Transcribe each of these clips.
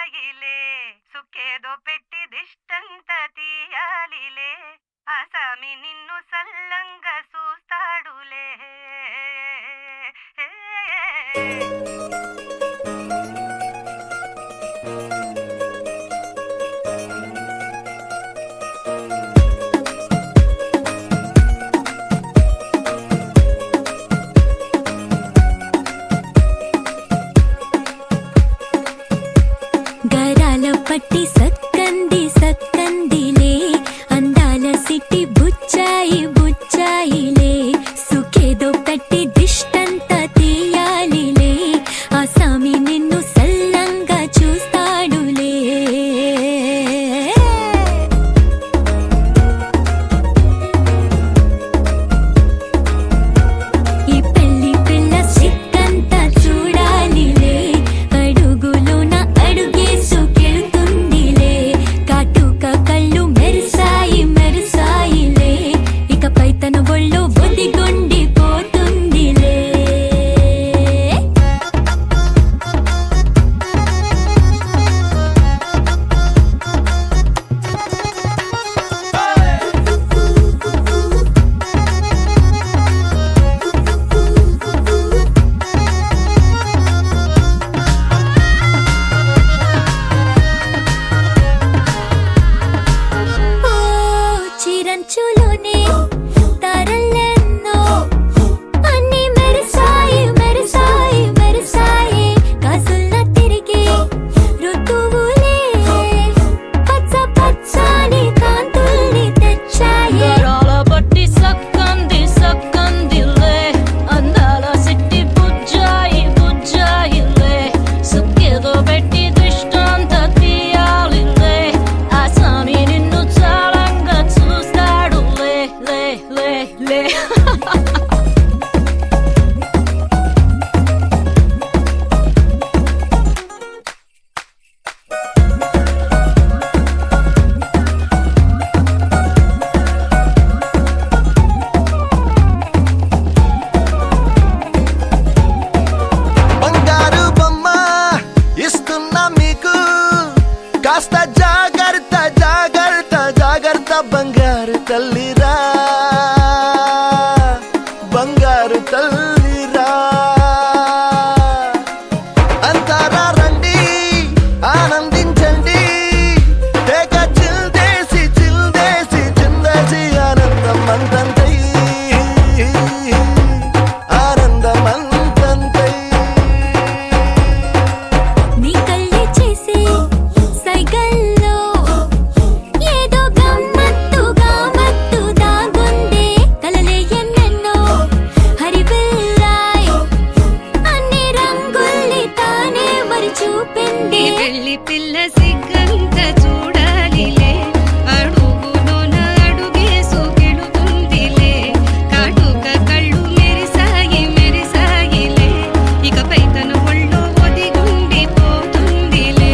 బుచ్చాయిలే సుఖేదో పెట్టి దిష్టంత తీయాలిలే ఆసామి నిన్ను సల్లంగా చూస్తాడులే. పట్టి సక్కంది సక్కందిలే అందాల సిట్టి బుచ్చాయి బుచ్చాయిలే సుఖేదో పెట్టి దిష్టంత తీయాలిలే ఆసామి నిన్ను సల్లంగా చూస్తాడులే. ఈ పెళ్లి పిల్ల సిక్కంతా చూడాలిలే అడుగులోన అడుగేసు కళ్ళు మెరిసాయి మెరిసాయిలే ఇకపై తన ఒళ్ళు బొదిగొండి పోతుందిలే. చిరంచులోనే తారలెన్నో అన్ని మెరిసాయి మెరిసాయి మెరిసాయి కాసుల్ల తిరిగి ఋతువులే పచ్చ పచ్చని కాంతుల్ని తెచ్చాయి. గరాల పట్టి సక్కంది సక్కందిలే అందాల సిట్టి బుజ్జాయి బుజ్జాయిలే సుఖేదో పెట్టి దృష్టాంత తీయాలిలే ఆసామి నిన్ను చాలంగా చూస్తాడు లే లే లే లే. బంగారు బొమ్మ ఇస్తున్నా మీకు కాస్త జాగ్రత్త జాగ్రత్త జాగ్రత్త బంగారు తల్లిరా బంగారు తల్లిరా అంతారా రండి ఆనందించండి తెగ చిల్దేసి చిల్దేసి చిందేసి ఆనందం అంతంతై ఆనందం అంతంతై. నీ కళ్ళే చేసే సైగల్లో ఏదో గమ్మత్తుగా మత్తు దాగుందే కలలే ఎన్నెన్నో హరివిల్లాయ్ అన్ని రంగుల్ని తానే మరి చూపింది. పెళ్లి పిల్ల సిగ్గంత చూడాలిలే అడుగులోన అడుగేసు గెలుతుందిలే కాటుక కళ్ళు మెరిసాయి మెరిసాయిలే ఇకపై తన ఒళ్ళో ఒదిగుండి పోతుందిలే.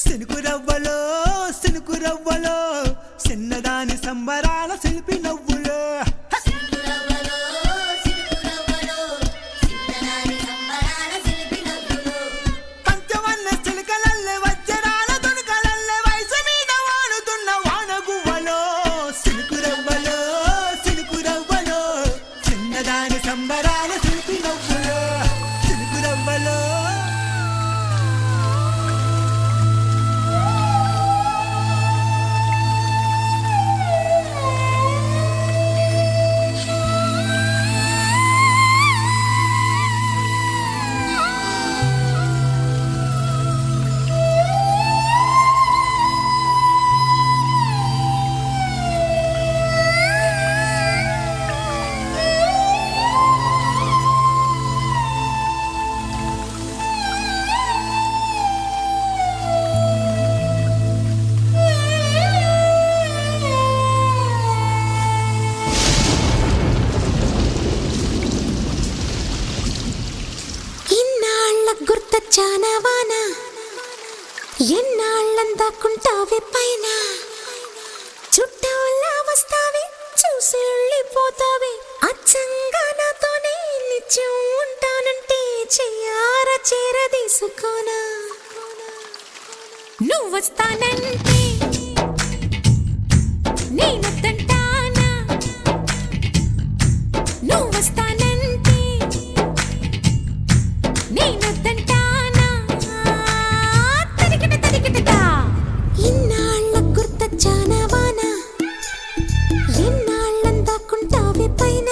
సినుకురవ్వలో సినుకురవ్వలో చిన్నదాని సంబరాల శిల్పి నవ్వులో పంచవన్న చిలుకలల్లే వజ్రాల దునుకలల్లే వయసు మీద వాడుతున్న వానగువ్వలో సినుకురవ్వలో సినుకురవ్వలో చిన్నదాని సంబరాల శిల్పి నవ్వులో సినుకురవ్వలో. చానవాన ఎన్నాళ్ళందాకుంటావే పైన చుట్టూలా వస్తావే చూసి వెళ్ళిపోతావే అచ్చంగా నాతోనే నిత్యం ఉంటానంటే చెయ్యారా చేరదీసుకోనా నువ్వు వస్తానంటే నేనొద్దంటానా నువ్వు వస్తానంటే నేనొద్దంటానా తరిగిట తరిగిటదా ఇన్నాళ్ళ గుర్తొచ్చానా వాన ఎన్నాళ్ళందాకుంటావే పైన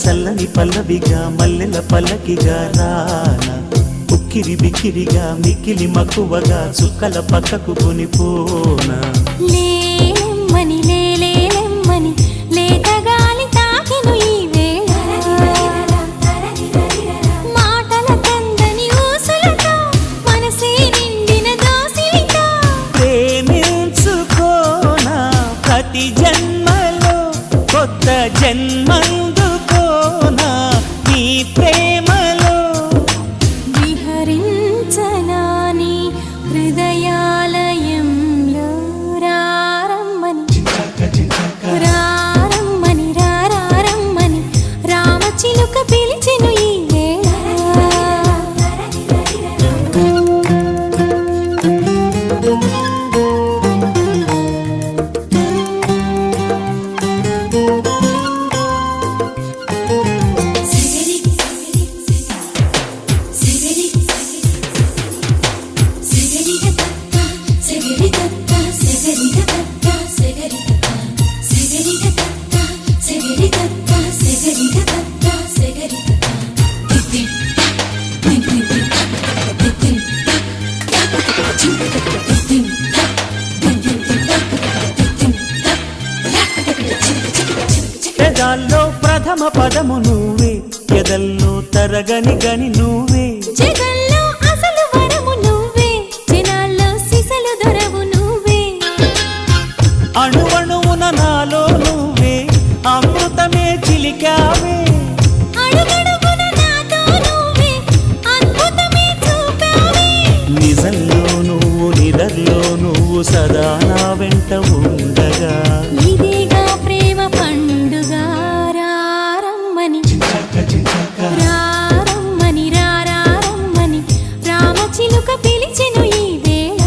చల్లని పల్లవిగా మల్లెల పల్లకిగా రానా ఉక్కిరి బిక్కిరిగా మిక్కిలి మక్కువగా చుక్కల పక్కకు కొనిపోనా లేలెమ్మని లేలేలెమ్మని లేత గాలి తాకెను ఈ వేళ స్వరాల్లో ప్రథమ పదము నువ్వే, ఎదల్లో తరగని గని నువ్వే. జగల్లో అసలు వరము నువ్వే, జనాల్లో సిసలు దొరవు నువ్వే. అణువణువున నాలో నువ్వే, అమృతమే చిలికావే. అడుగడుగున నాతో నువ్వే, అద్భుతమే చూపావే. నిజంలో నువ్వు నిదర్లో నువ్వు సదా నా వెంట ఉండగా. ఇదేగా ప్రేమ పండుగ, రారమ్మని రారమ్మని రారమ్మని రామచిలుక పిలిచెను ఈ వేళ.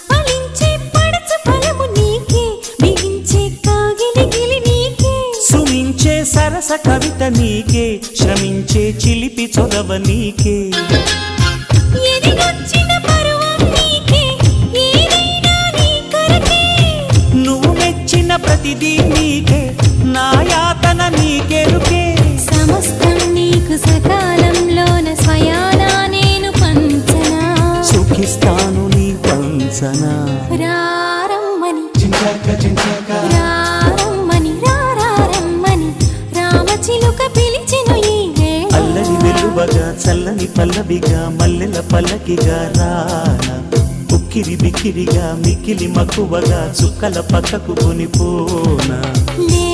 ఫలించే పడచు ఫలము నీకే, బిగించే కాగిలి గిలి నీకే. సుమించే సరస కవిత నీకే, శ్రమించే చిలిపి చొరవ నీకే. ఎదిగొచ్చిన పరువం నీకే, ఏదైనా నీ కొరకే. నువ్వు మెచ్చిన ప్రతిదీ నీకే, నా యాతన నీకెరుకే. సమస్తం నీకు సకాలంలోన స్వయానా నేను పంచనా. సుఖిస్తాను నీ పంచనా. రారమ్మని రారమ్మని రారమ్మని రామచిలుక పిలిచెను ఈ వేళ. అల్లరి వెలువగా చల్లని పల్లవిగా మల్లెల పల్లకిగా రానా. ఉక్కిరి బిక్కిరిగా మిక్కిలి మక్కువగా చుక్కల పక్కకు కొనిపోనా. లే